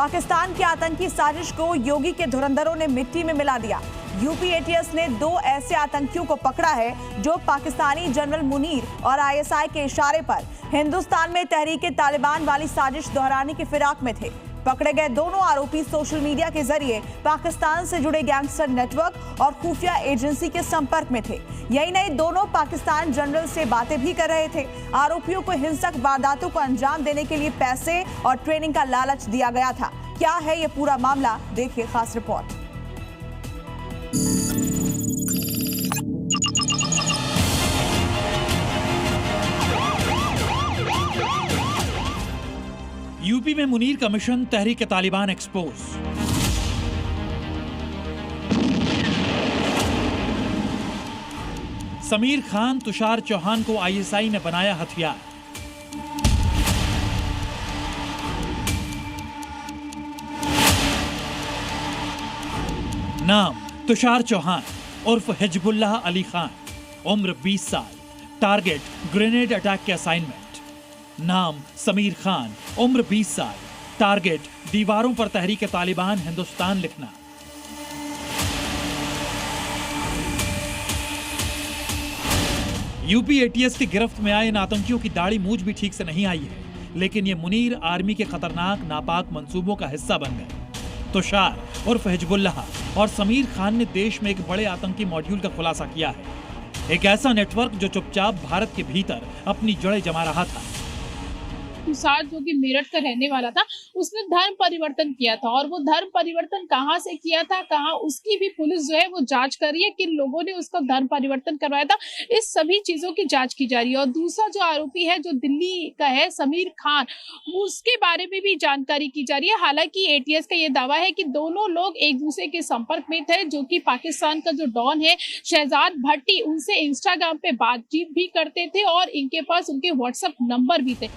पाकिस्तान की आतंकी साजिश को योगी के धुरंधरों ने मिट्टी में मिला दिया। यूपी एटीएस ने 2 ऐसे आतंकियों को पकड़ा है जो पाकिस्तानी जनरल मुनीर और आईएसआई के इशारे पर हिंदुस्तान में तहरीके तालिबान वाली साजिश दोहराने की फिराक में थे। पकड़े गए दोनों आरोपी सोशल मीडिया के जरिए पाकिस्तान से जुड़े गैंगस्टर नेटवर्क और खुफिया एजेंसी के संपर्क में थे। यही नहीं, दोनों पाकिस्तान जनरल से बातें भी कर रहे थे। आरोपियों को हिंसक वारदातों को अंजाम देने के लिए पैसे और ट्रेनिंग का लालच दिया गया था। क्या है ये पूरा मामला, देखिए खास रिपोर्ट। यूपी में मुनीर का मिशन तहरीक तालिबान एक्सपोज। समीर खान, तुषार चौहान को आईएसआई ने बनाया हथियार। नाम तुषार चौहान उर्फ हिजबुल्लाह अली खान, उम्र 20 साल, टारगेट ग्रेनेड अटैक के असाइनमेंट। नाम समीर खान, उम्र 20 साल, टारगेट दीवारों पर तहरीक तालिबान हिंदुस्तान लिखना। यूपी एटीएस की गिरफ्त में आए इन आतंकियों की दाढ़ी मूंछ भी ठीक से नहीं आई है, लेकिन ये मुनीर आर्मी के खतरनाक नापाक मंसूबों का हिस्सा बन गए। तुषार उर्फ हिजबुल्लाह और समीर खान ने देश में एक बड़े आतंकी मॉड्यूल का खुलासा किया है, एक ऐसा नेटवर्क जो चुपचाप भारत के भीतर अपनी जड़ें जमा रहा था। तुषार जो कि मेरठ का रहने वाला था, उसने धर्म परिवर्तन किया था और वो धर्म परिवर्तन कहाँ से किया था, कहाँ, उसकी भी पुलिस जो है वो जांच कर रही है। किन लोगों ने उसका धर्म परिवर्तन करवाया था, इस सभी चीजों की जांच की जा रही है। और दूसरा जो आरोपी है जो दिल्ली का है, समीर खान, उसके बारे में भी जानकारी की जा रही है। हालांकि एटीएस का ये दावा है कि दोनों लोग एक दूसरे के संपर्क में थे, जो कि पाकिस्तान का जो डॉन है शहजाद भट्टी, उनसे इंस्टाग्राम पे बातचीत भी करते थे और इनके पास उनके व्हाट्सएप नंबर भी थे।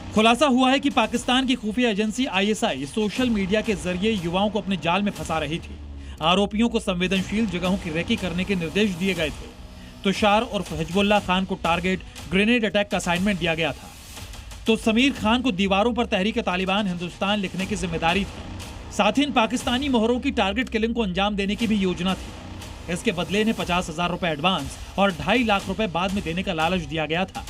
खुलासा हुआ है कि पाकिस्तान की खुफिया एजेंसी आईएसआई सोशल मीडिया के जरिए युवाओं को अपने जाल में फंसा रही थी। आरोपियों को संवेदनशील जगहों की रेकी करने के निर्देश दिए गए थे। तुषार उर्फ हिजबुल्लाह खान को टारगेट ग्रेनेड अटैक का असाइनमेंट दिया गया था, तो समीर खान को दीवारों पर तहरीक तालिबान हिंदुस्तान लिखने की जिम्मेदारी थी। साथ ही इन पाकिस्तानी मोहरों की टारगेट किलिंग को अंजाम देने की भी योजना थी। इसके बदले ने 50,000 रुपए एडवांस और 2.5 लाख रुपए बाद में देने का लालच दिया गया था।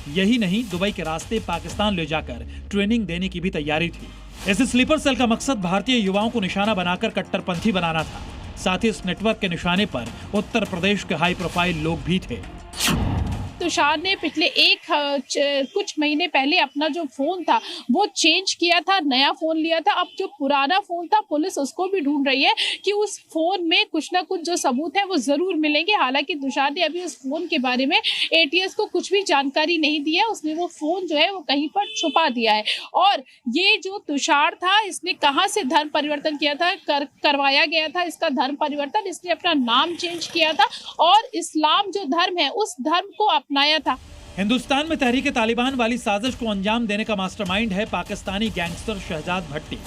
यही नहीं, दुबई के रास्ते पाकिस्तान ले जाकर ट्रेनिंग देने की भी तैयारी थी। इस स्लीपर सेल का मकसद भारतीय युवाओं को निशाना बनाकर कट्टरपंथी बनाना था। साथ ही इस नेटवर्क के निशाने पर उत्तर प्रदेश के हाई प्रोफाइल लोग भी थे। तुषार ने पिछले कुछ महीने पहले अपना जो फोन था वो चेंज किया था, नया फोन लिया था। अब जो पुराना फोन था, पुलिस उसको भी ढूंढ रही है कि उस फोन में कुछ ना कुछ जो सबूत है वो जरूर मिलेंगे। हालांकि तुषार ने अभी उस फोन के बारे में एटीएस को कुछ भी जानकारी नहीं दी है। उसने वो फोन जो है वो कहीं पर छुपा दिया है। और ये जो तुषार था, इसने कहाँ से धर्म परिवर्तन किया था, करवाया गया था इसका धर्म परिवर्तन। इसने अपना नाम चेंज किया था और इस्लाम जो धर्म है उस धर्म को अपनाया था। हिंदुस्तान में तहरीक तालिबान वाली साजिश को अंजाम देने का मास्टरमाइंड है पाकिस्तानी गैंगस्टर शहजाद भट्टी।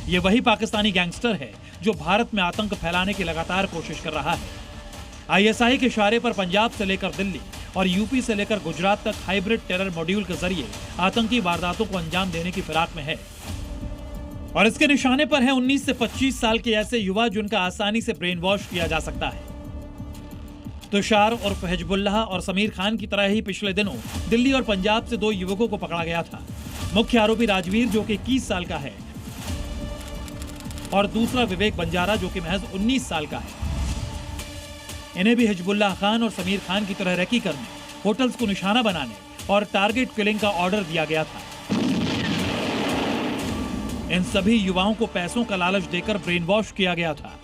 ये वही पाकिस्तानी गैंगस्टर है जो भारत में आतंक फैलाने की लगातार कोशिश कर रहा है। आईएसआई के इशारे पर पंजाब से लेकर दिल्ली और यूपी से लेकर गुजरात तक हाइब्रिड टेरर मॉड्यूल के जरिए आतंकी वारदातों को अंजाम देने की फिराक में है। और इसके निशाने पर है 19 से 25 साल के ऐसे युवा जिनका आसानी से ब्रेन वॉश किया जा सकता है। तुषार उर्फ हिजबुल्लाह और समीर खान की तरह ही पिछले दिनों दिल्ली और पंजाब से 2 युवकों को पकड़ा गया था। मुख्य आरोपी राजवीर जो कि 21 साल का है और दूसरा विवेक बंजारा जो कि महज 19 साल का है। इन्हें भी हिजबुल्लाह खान और समीर खान की तरह रेकी करने, होटल्स को निशाना बनाने और टारगेट किलिंग का ऑर्डर दिया गया था। इन सभी युवाओं को पैसों का लालच देकर ब्रेन वॉश किया गया था।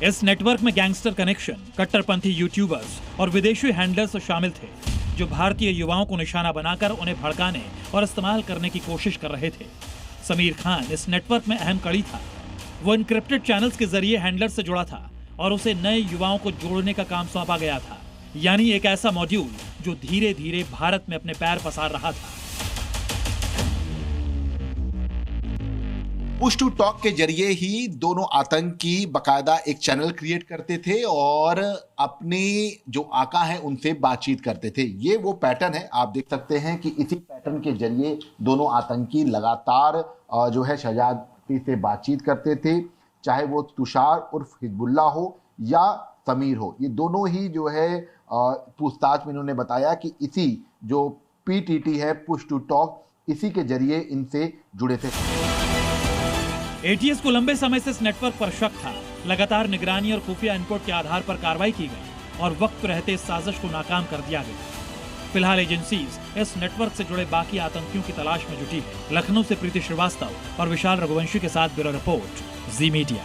इस नेटवर्क में गैंगस्टर कनेक्शन, कट्टरपंथी यूट्यूबर्स और विदेशी हैंडलर्स शामिल थे जो भारतीय युवाओं को निशाना बनाकर उन्हें भड़काने और इस्तेमाल करने की कोशिश कर रहे थे। समीर खान इस नेटवर्क में अहम कड़ी था। वो इनक्रिप्टेड चैनल्स के जरिए हैंडलर से जुड़ा था और उसे नए युवाओं को जोड़ने का काम सौंपा गया था, यानी एक ऐसा मॉड्यूल जो धीरे धीरे भारत में अपने पैर पसार रहा था। पुश टू टॉक के जरिए ही दोनों आतंकी बकायदा एक चैनल क्रिएट करते थे और अपने जो आका हैं उनसे बातचीत करते थे। ये वो पैटर्न है, आप देख सकते हैं कि इसी पैटर्न के जरिए दोनों आतंकी लगातार जो है शहजादी से बातचीत करते थे, चाहे वो तुषार उर्फ हिजबुल्ला हो या समीर हो। ये दोनों ही जो है पूछताछ में इन्होंने बताया कि इसी जो PTT है, पुश टू टॉक, इसी के जरिए इनसे जुड़े थे। ATS को लंबे समय से इस नेटवर्क पर शक था। लगातार निगरानी और खुफिया इनपुट के आधार पर कार्रवाई की गई और वक्त रहते इस साजिश को नाकाम कर दिया गया। फिलहाल एजेंसीज इस नेटवर्क से जुड़े बाकी आतंकियों की तलाश में जुटी है। लखनऊ से प्रीति श्रीवास्तव और विशाल रघुवंशी के साथ ब्यूरो रिपोर्ट, जी मीडिया।